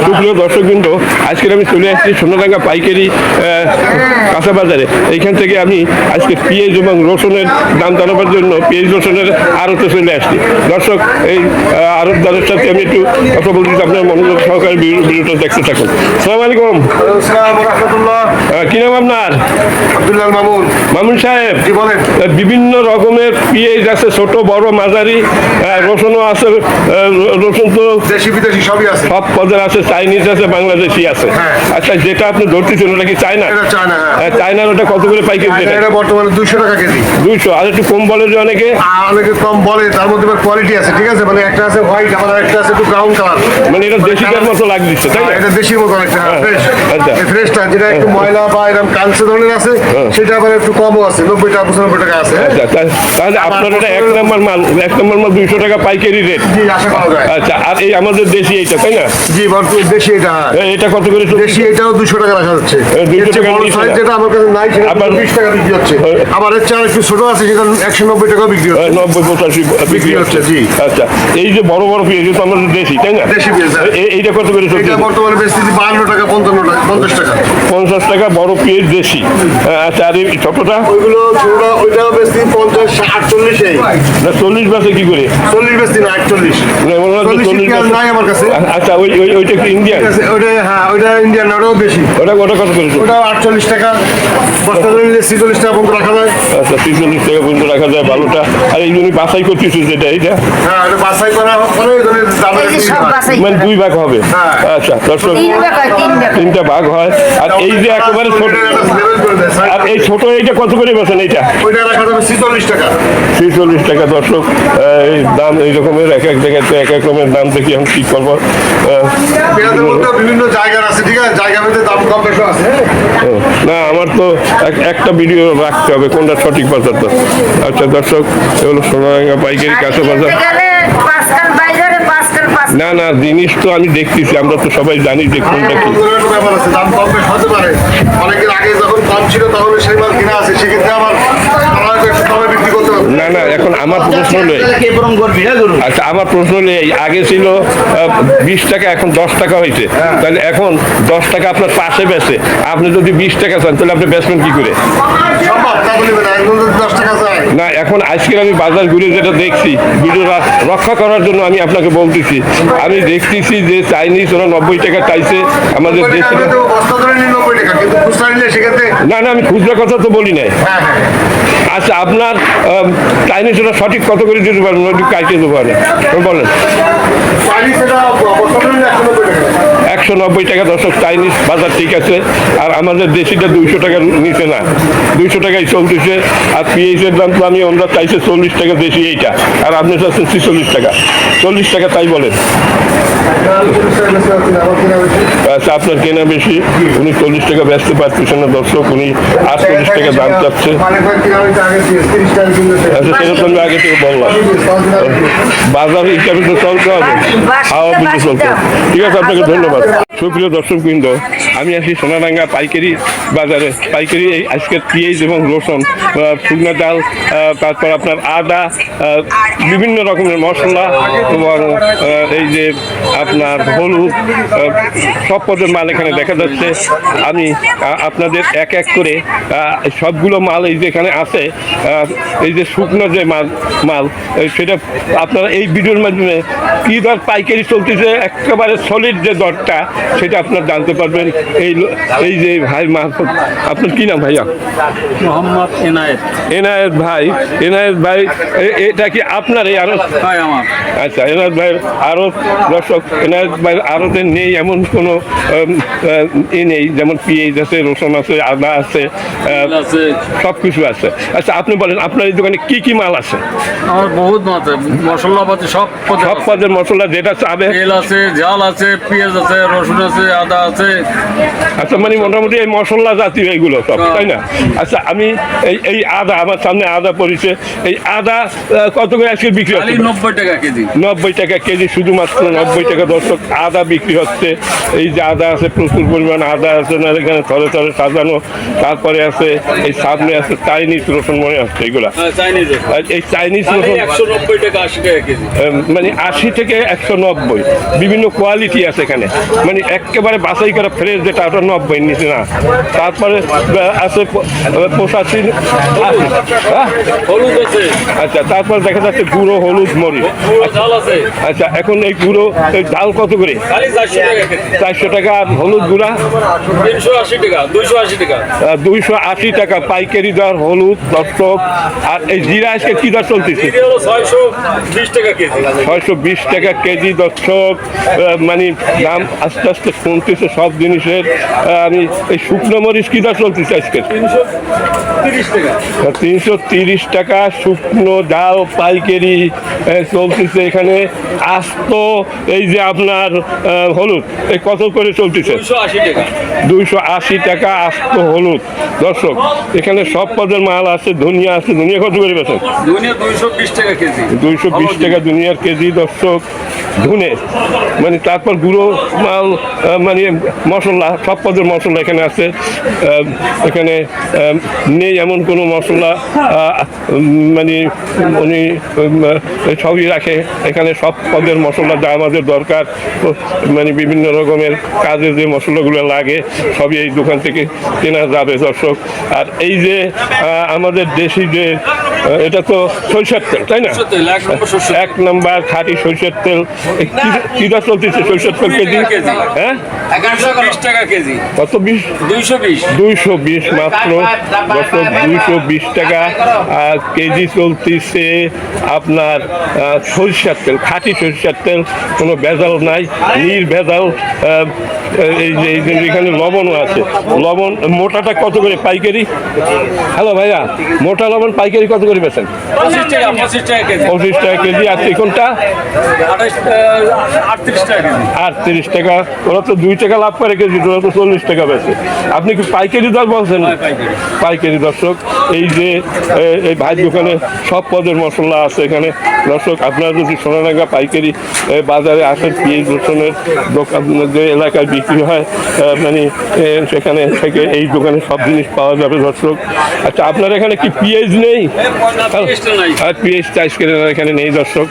সুপ্রিয় দর্শকবৃন্দ, আজকে আমি চলে আসছি সোনাডাঙ্গা পাইকারি কাঁচা বাজারে। এইখান থেকে আমি আজকে পেঁয়াজ এবং রসুনের দাম জানাবার জন্য পেঁয়াজ রসুনের আড়তে চলে আসছি। দর্শক, এই আড়তদারের সাথে আমি একটু কথা বলছি, আপনার মনোযোগ সহকারে ভিডিওটা দেখতে থাকুন। আসসালামু আলাইকুম। কি নাম আপনার? আব্দুল্লাহ মামুন। মামুন সাহেব, জি বলেন। বিভিন্ন রকমের পেঁয়াজ আছে, ছোট বড় মাঝারি, রসুনও আছে। রসুন তো দেশি বিদেশি সবই আছে। সব পদের আছে, চাইনিজ আছে, বাংলাদেশি আছে। হ্যাঁ। আচ্ছা, যেটা আপনি ধরতেছেন ওটা কি চায়না? এটা চায়না, হ্যাঁ। চায়নার ওটা কত করে পাইকারি? এটা বর্তমানে 200 টাকা কেজি। 200। আর একটু কম বলে যে অনেকে? অনেকে কম বলে, তার মধ্যে কোয়ালিটি আছে, ঠিক আছে। মানে একটা আছে হোয়াইট, আবার একটা আছে একটু ব্রাউন কালার। মানে এটা দেশিটার মতো লাগছে, তাই না? এটা দেশির মতো একটা ফ্রেশ। আচ্ছা। এই ফ্রেশটা যেটা একটু ময়লা বা এরকম কালচে ধরনের আছে, সেটা আবার একটু কমও আছে, 90 টাকা 95 টাকা আছে। আচ্ছা, তাহলে আপনার এটা এক নম্বর মাল 200 টাকা পাইকারি রেট। জি, আশা করা যায়। আচ্ছা, আর এই আমাদের দেশি এইটা, তাই না? জি, বর্তমানে দেশি এটা। এটা কত করে? দেশি এটাও 200 টাকা রাখা যাচ্ছে। 200 টাকা বড় নিচে সাইজ না। যেটা আমার কাছে নাই, সেটা আবার 20 টাকা বিক্রি হচ্ছে। আবার এর চেয়ে একটু ছোট আছে, সেটা 190 টাকা বিক্রি হচ্ছে। 90-85 বিক্রি হচ্ছে। জি। আচ্ছা, এই যে বড় বড় পেঁয়াজ তো আমাদের দেশি, তাই না? দেশি পেঁয়াজ, হ্যাঁ। এইটা কত করে? এটা বর্তমানে বেচতেছি 52 টাকা, 55 টাকা, 50 টাকা। 50 টাকা বড় পেঁয়াজ দেশি। আচ্ছা, আর এই ছোটটা? ওইগুলো ছোটটা, ওইটাও বেচতি 50, 48 এই। না, 40 বাসে কি করে? 40 বেচতি না, 48। না, মনে হচ্ছে 40 40 পেঁয়াজ নাই আমার কাছে। আচ্ছা, ওইটা কি ইন্ডিয়ান? ঠিক আছে, ওইটা, হ্যাঁ, ওইটা ইন্ডিয়ান, ওটাও বেশি। ওটা কত করে? ওটাও 48 টাকা। বস্তা ধরে নিলে 46 টাকা পর্যন্ত রাখা যায়। আচ্ছা, 43 টাকা পর্যন্ত রাখা যায় ভালোটা। আর এই জন্য বাছাই করতেছি যেটা, এইটা হ্যাঁ, ওটা বাছাই করা পরে ওদের দাম এই যে সব বাছাই মানে করা। 2 ভাগ হবে। হ্যাঁ। আচ্ছা, দর্শক, 3 ভাগ হয়, 3 ভাগ। 3টা ভাগ হয়। আর এই যে একেবারে ছোট, আর এই ছোট এইটা কত করে বেছেন? এইটা ওইটা রাখা যাবে 46 টাকা। 46 টাকা। দর্শক, এই দাম এই রকমের, এক এক জায়গাতে এক এক রকমের দাম দেখি আমি ঠিক করবো। পেঁয়াজের মধ্যে বিভিন্ন জায়গার আছে, ঠিক আছে, জায়গা ভেদে দাম কম বেশি আছে। না, আমার তো একটা ভিডিও রাখতে হবে কোনটা সঠিক বাজার। তো আচ্ছা দর্শক, এগুলো সোনাডাঙ্গা পাইকারি কাঁচা বাজার। কিনতে গেলে পাঁচকাল বাজারে পাঁচকাল পাঁচ। না না, জিনিস তো আমি দেখতেছি, আমরা তো সবাই জানি যে কোনটা কি। একটা ব্যাপার আছে, দাম কম বেশি হতে পারে। অনেকের আগে যখন কম ছিল তখন সেই মাল কিনা আছে, সেক্ষেত্রে আমার একটু কমে বিক্রি করতে হবে। না না, এখন আমার প্রশ্ন হলো, আচ্ছা আমার প্রশ্ন হলো, এই আগে ছিল 20 টাকা, এখন 10 টাকা হয়েছে। তাহলে এখন 10 টাকা আপনার পাশে বেচে, আপনি যদি 20 টাকা চান তাহলে আপনি বেচবেন কি করে? সম্ভব তা বলি না, একদম যদি 10 টাকা চায়। না, এখন আজকের আমি বাজার ঘুরে যেটা দেখছি, ভিডিও রক্ষা করার জন্য আমি আপনাকে বলতেছি, আমি দেখতেছি যে চাইনিজ ওরা 90 টাকা চাইছে আমাদের দেশে। আমি তো বস্তা ধরে নিই 90 টাকা, কিন্তু খুচরা নিলে সেক্ষেত্রে। না না, আমি খুচরা কথা তো বলি নাই। হ্যাঁ, হ্যাঁ। আচ্ছা, আপনার চাইনিজ ওরা সঠিক কত করে দিতে পারবেন? একটু কাইটে দেবো না, বলেন। চাইনিজ এটা বস্তা ধরে নিলে 190 টাকা। 190 টাকা। দর্শক, চাইনিজ বাজার ঠিক আছে। আর আমাদের দেশিটা 200 টাকার নিচে না, 200 টাকায় চলতেছে। আর পেঁয়াজের দাম তো আমরা চাইছে 40 টাকা দেশি এইটা, আর আপনি চাচ্ছেন 46 টাকা। 40 টাকা তাই বলেন। আচ্ছা, আপনার কেনা বেশি, উনি 40 টাকা বেচতে পারতেছেন না। দর্শক, উনি 48 টাকা দাম চাচ্ছে। আচ্ছা, সেটা তো আমি আগে থেকে বললাম, বাজার হিসাবে তো চলতে হবে, খাওয়া বুঝে চলতে হবে। ঠিক আছে, আপনাকে ধন্যবাদ। সুপ্রিয় দর্শকবৃন্দ, আমি আছি সোনাডাঙ্গা পাইকারি বাজারে। পাইকারি এই আজকের পেঁয়াজ এবং রসুন, শুকনো ডাল, তারপর আপনার আদা, বিভিন্ন রকমের মশলা এবং এই যে আপনার হলুদ, সব পদের মাল এখানে দেখা যাচ্ছে। আমি আপনাদের এক এক করে সবগুলো মাল এই যে এখানে আছে, এই যে শুকনো যে মাল সেটা আপনারা এই ভিডিওর মাধ্যমে কী দর পাইকারি চলতেছে, একেবারে সলিড যে দরটা সেটা আপনার জানতে পারবেন। এই যে ভাই মারফত। আপনার কি নাম ভাইয়া? মোহাম্মদ এনায়েত। এনায়েত ভাই, এনায়েত ভাই, এটা কি আপনার এই আরো? ভাই আমার। আচ্ছা, এনায়েত ভাই আরো। দর্শক, এনায়েত ভাই আরোতে নেই এমন কোনো নেই, যেমন পেঁয়াজ আছে, রসুন আছে, আদা আছে, সব কিছু আছে। আচ্ছা, আপনি বলেন আপনার এই দোকানে কি কি মাল আছে? আমার বহুত মাছ আছে, মশলাপাতি সব সব পদের মশলা যেটা চাবে। তেল আছে, জাল আছে, পেঁয়াজ আছে, রসুন আছে, আদা আছে। আচ্ছা, মানে মোটামুটি এই মশলা জাতীয় এইগুলো সব, তাই না? আচ্ছা, আমি এই আদা, আমার সামনে আদা পড়েছে, এই আদা কত করে আজকে বিক্রি হচ্ছে? 90 টাকা কেজি। 90 টাকা কেজি, শুধুমাত্র 90 টাকা। দর্শক, আদা বিক্রি হচ্ছে। এই যে আদা আছে, প্রচুর পরিমাণ আদা আছে না এখানে থরে থরে সাজানো। তারপরে আছে এই সামনে আছে চাইনিজ রসুন মনে হচ্ছে এগুলা। চাইনিজ আর এই চাইনিজ রসুন 190 টাকা 80 টাকা কেজি। মানে 80 থেকে 190, বিভিন্ন কোয়ালিটি আছে এখানে, মানে একেবারে বাছাই করা ফ্রেশ যেটা ওটা 90 নিচে না। তারপরে আছে 85, 80। হ্যাঁ হলুদ আছে, আচ্ছা, তারপর দেখা যাচ্ছে গুঁড়ো হলুদ মরিচ। গুঁড়ো ঝাল আছে, আচ্ছা, এখন এই গুঁড়ো এই ডাল কত করে? খালি 400 টাকা কেজি। 400 টাকা। আর হলুদ গুঁড়া 380 টাকা, 280 টাকা। 280 টাকা পাইকারি দর হলুদ দর্শক। আর এই জিরা আজকে কি দর চলতেছে? জিরে হলো 620 টাকা কেজি। 620 টাকা কেজি দর্শক। মানে দাম আস্তে আস্তে কমতেছে সব জিনিসের। আমি এই শুকনো মরিচ কি দর চলতেছে আজকে? 330 টাকা। 330 টাকা শুকনো ডাল পাইকারি চলতেছে এখানে। আস্ত এই যে আপনার হলুদ এই কত করে চলতেছে? 280 টাকা। 280 টাকা আস্ত হলুদ দর্শক। এখানে সব পদের মাল আছে, ধনিয়া আছে। ধনিয়া কত করে বেছেন? ধনিয়া 220 টাকা কেজি। 220 টাকা দুনিয়ার কেজি দর্শক ধুনে। মানে তারপর গুঁড়ো মাল মানে মশলা, সব পদের মশলা এখানে আছে। এখানে নেই এমন কোনো মশলা মানে উনি সবই রাখে এখানে। সব পদের মশলা যা আমাদের দরকার, মানে বিভিন্ন রকমের কাজে যে মশলাগুলো লাগে সবই এই দোকান থেকে কেনা যাবে দর্শক। আর এই যে আমাদের দেশি যে এটা তো সরিষার তেল, তাই না? 1 নাম্বার খাঁটি সরিষার তেল। কি দর চলতেছে সরিষার তেল কেজি? হ্যাঁ 120 টাকা কেজি। কত? 220 220 মাত্র দর্শক। 220 টাকা কেজি চলতেছে আপনার সরিষার তেল, খাঁটি সরিষার তেল, কোনো ভেজাল নাই, নির্ভেজাল। এই যে এখানে লবণও আছে। লবণ মোটাটা কত করে পাইকারি? হ্যালো ভাইয়া, মোটা লবণ পাইকারি কত করে বেছেন? 25 টাকা, 25 টাকা কেজি। 25 টাকা কেজি। আর চিকনটা 38 টাকা কেজি। 38 টাকা। ওরা তো 2 টাকা লাভ করে কেজি, ওরা তো 40 টাকা বেছে। আপনি কি পাইকারি দর বলছেন? পাইকারি। পাইকারি দর্শক। এই যে এই ভাই দোকানে সব পদের মশলা আছে এখানে দর্শক। আপনারা যদি সোনাডাঙ্গা পাইকারি বাজারে আসেন, পেঁয়াজ রসুনের দোকান যে এলাকায় বিক্রি হয়, মানে সেখানে থেকে এই দোকানে সব জিনিস পাওয়া যাবে দর্শক। আচ্ছা, আপনার এখানে কি পেঁয়াজ নেই? আর পেঁয়াজ চাইজ করে এখানে নেই দর্শক।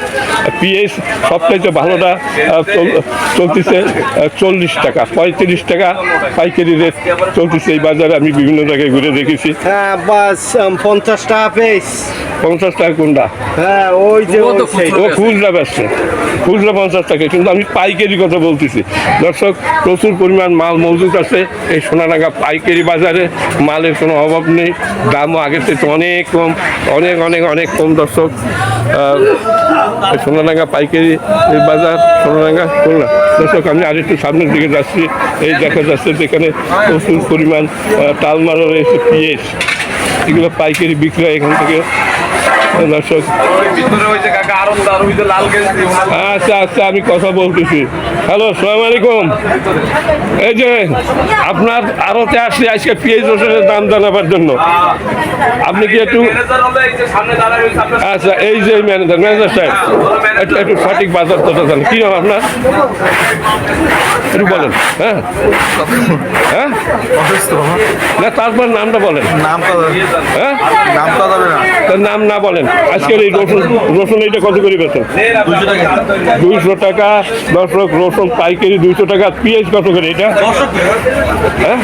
পেঁয়াজ সবচাইতে ভালোটা চলতেছে 40 টাকা, 35 টাকা পাইকারি রেট চলতেছে এই বাজারে। আমি বিভিন্ন জায়গায় ঘুরে দেখেছি। হ্যাঁ বাস 50 টাকা পিস। 50 টাকা কোনটা? হ্যাঁ ওই যে ও তো ওই সেই। ও খুচরা বেচছে, খুচরা 50 টাকা, কিন্তু আমি পাইকারি কথা বলতেছি দর্শক। প্রচুর পরিমাণ মাল মজুদ আছে এই সোনাডাঙ্গা পাইকারি বাজারে। মালের কোনো অভাব নেই, দামও আগের থেকে অনেক কম, অনেক অনেক অনেক কম দর্শক। সোনাডাঙ্গা পাইকারি বাজার, সোনাডাঙ্গা খুলনা দর্শক। আমি আরেকটু সামনের দিকে যাচ্ছি। এই দেখা যাচ্ছে যেখানে প্রচুর পরিমাণ টালমারা রয়েছে, পেঁয়াজ, এগুলো পাইকারি বিক্রি হয় এখান থেকে দর্শক। আচ্ছা আচ্ছা, আমি কথা বলতেছি। হ্যালো, আসসালামু আলাইকুম। এই যে আপনার আড়তে আসছি আজকে পেঁয়াজ রসুনের দাম জানাবার জন্য। আপনি কি একটু, আচ্ছা, এই যে ম্যানেজার সাহেব, একটু সঠিক বাজার কথা জানেন। কি নাম আপনার? একটু বলেন। হ্যাঁ হ্যাঁ, না তারপর নামটা বলেন। হ্যাঁ, তার নাম না বলেন। আজকের এই রসুন, রসুন এইটা কত করে বেছেন? 200 টাকা দর্শক। রসুন পাইকারি 200 টাকা। পেঁয়াজ কত করে এটা? হ্যাঁ,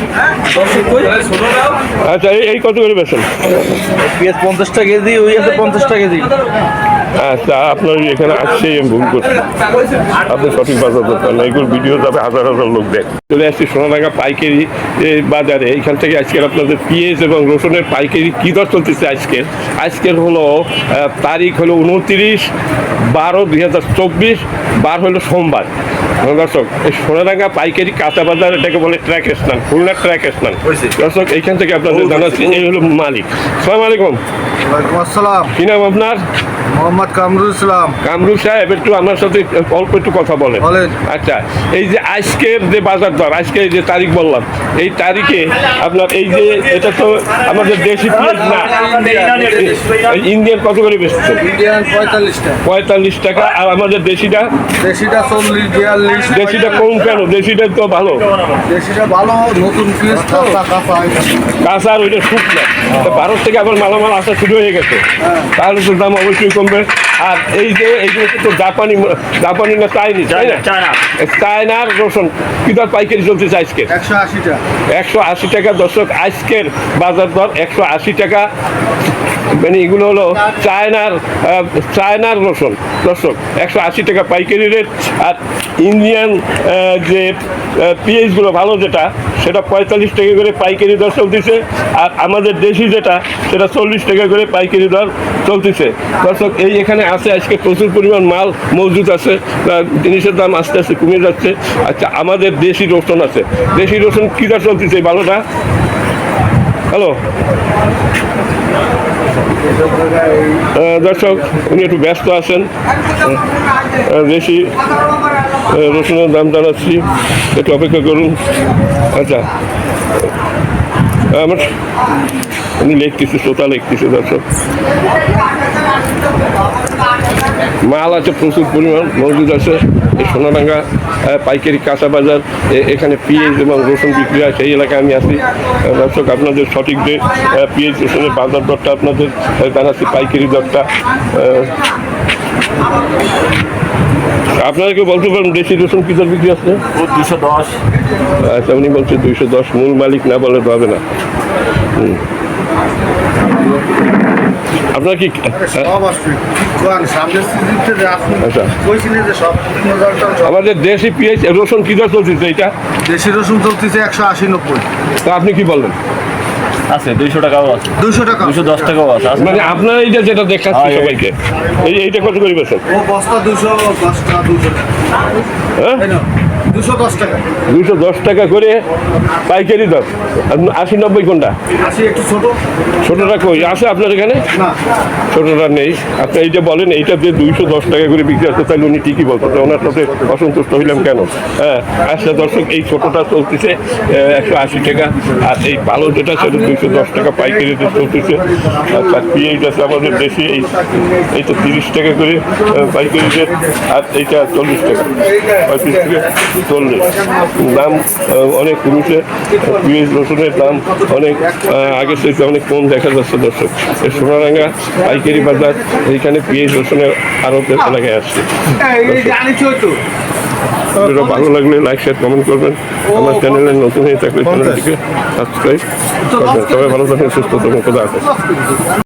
আচ্ছা, এই কত করে বেছেন? পেঁয়াজ 50 টাকা কেজি, ওই আছে 50 টাকা কেজি। আচ্ছা, আপনার এখানে আসছে আমি ভুল করছি। আপনি সঠিক বাজার করতেন না, এগুলো ভিডিও যাবে হাজার হাজার লোক দেখ। চলে আসছি সোনাডাঙ্গা পাইকারি বাজারে। এখান থেকে আজকের আপনাদের পেঁয়াজ এবং রসুনের পাইকারি কী দর চলতেছে আজকের। আজকের হলো তারিখ হলো 29/12/2024, বার হলো সোমবার দর্শক। এই সোনাডাঙ্গা পাইকারি কাঁচা বাজার, এটাকে বলে ট্র্যাক স্থান, খুলনার ট্র্যাক স্থান দর্শক। এইখান থেকে আপনাদের জানাচ্ছি, এই হলো মালিক। আসসালামু আলাইকুম। ওয়ালাইকুম আসসালাম। কি নাম আপনার? মোহাম্মদ কামরুল ইসলাম। কামরুল সাহেব একটু আমার সাথে অল্প একটু কথা বলেন। বলেন। আচ্ছা, এই যে আজকের যে বাজার দর, আজকে যে তারিখ বললাম, এই তারিখে আপনার এই যে এটা তো আমাদের দেশি পেঁয়াজ না, ইন্ডিয়ান কত করে বেচছে? ইন্ডিয়ান 45টা, 45 টাকা। আর আমাদের দেশিটা? দেশিটা 40, 42। দেশিটা কম কেন? দেশিটা তো ভালো। দেশিটা ভালো, নতুন পিস, কাঁচা আর ওইটা শুকনো। তো ভারত থেকে আবার মালামাল আসা শুরু হয়ে গেছে, তাহলে তো দাম অবশ্যই কমবে। আর এই যে এইগুলো তো জাপানি না চাইনিজ, তাই না? চায়নার রসুন কি দর পাইকারি চলতেছে আজকে? 180টা। 180 টাকা। দর্শক, আজকের বাজার দর 180 টাকা। মানে এগুলো হলো চায়নার রসুন। দর্শক, 180 টাকা পাইকারি রেট। আর ইন্ডিয়ান যে পেঁয়াজগুলো ভালো যেটা, সেটা 45 টাকা করে পাইকারি দর চলতেছে। আর আমাদের দেশি যেটা, সেটা 40 টাকা করে পাইকারি দর চলতেছে। দর্শক, এই এখানে আছে আজকে প্রচুর পরিমাণ মাল মজুদ আছে। জিনিসের দাম আস্তে আস্তে কমে যাচ্ছে। আচ্ছা, আমাদের দেশি রসুন আছে। দেশি রসুন কী দর চলতেছে ভালোটা? হ্যালো দর্শক, উনি একটু ব্যস্ত আছেন। দেশি রসুনের দাম জানাচ্ছি, একটু অপেক্ষা করুন। আচ্ছা, আমার উনি লিখতেছে, শ্রোতা লিখতেছে। দর্শক, মাল আছে প্রচুর পরিমাণ মজুদ আছে এই সোনাডাঙ্গা পাইকারি কাঁচা বাজার। এখানে পেঁয়াজ এবং রসুন বিক্রি হয়, সেই এলাকায় আমি আছি। দর্শক, আপনাদের সঠিক যে পেঁয়াজ রসুনের বাজার দরটা আপনাদের জানাচ্ছি, পাইকারি দরটা। আপনারা কেউ বলতে পারেন দেশি রসুন কি দর বিক্রি আছে? 210। আচ্ছা, উনি বলছে 210। মূল মালিক না বলে তো হবে না। আপনার কি সব আসবে সামনের সিজনতে আপনি আচ্ছা, কইছিলেন যে সব আমাদের দেশি পেঁয়াজ রসুন কি দর চলতেছে? এটা দেশি রসুন চলতেছে 180-90। তা আপনি কি বললেন? আছে 200 টাকাও আছে, 200 টাকা, 210 টাকাও আছে। মানে আপনারা এইটা যেটা দেখাচ্ছি সবাইকে, এইটা কত করে বেছেন? ও বস্তা 210 টাকা, 200 টাকা, হ্যাঁ, তাই না? 210 টাকা, 210 টাকা করে পাইকারি দর। 80-90 কোনটা? 80 একটু ছোট। ছোটটা কই আছে আপনার এখানে? না, ছোটটা নেই। আপনি এইটা বলেন, এইটা যে 210 টাকা করে বিক্রি আছে, তাহলে উনি ঠিকই বলতো, তো ওনার সাথে অসন্তুষ্ট হইলাম কেন? হ্যাঁ, আচ্ছা দর্শক, এই ছোটটা চলতেছে 180 টাকা। আর এই ভালো যেটা, সেটা 210 টাকা পাইকারি রেটে চলতেছে। আচ্ছা, পেঁয়াজ আছে আমাদের দেশি, এইটা 30 টাকা করে পাইকারি রেট। আর এইটা 40 টাকা, 35 থেকে 40। দাম অনেক কমেছে। পেঁয়াজ রসুনের দাম অনেক আগের থেকে অনেক কম দেখা যাচ্ছে। দর্শক, এই সোনাডাঙ্গা পাইকারি বাজার, এইখানে পেঁয়াজ রসুনের আড়তের এলাকায় আসছে। ভিডিওটা ভালো লাগলে লাইক, শেয়ার, কমেন্ট করবেন। আমার চ্যানেলে নতুন হয়ে থাকলে চ্যানেলটিকে সাবস্ক্রাইব করবেন। সবাই ভালো থাকবেন, সুস্থ থাকুন। খোদা হাফেজ।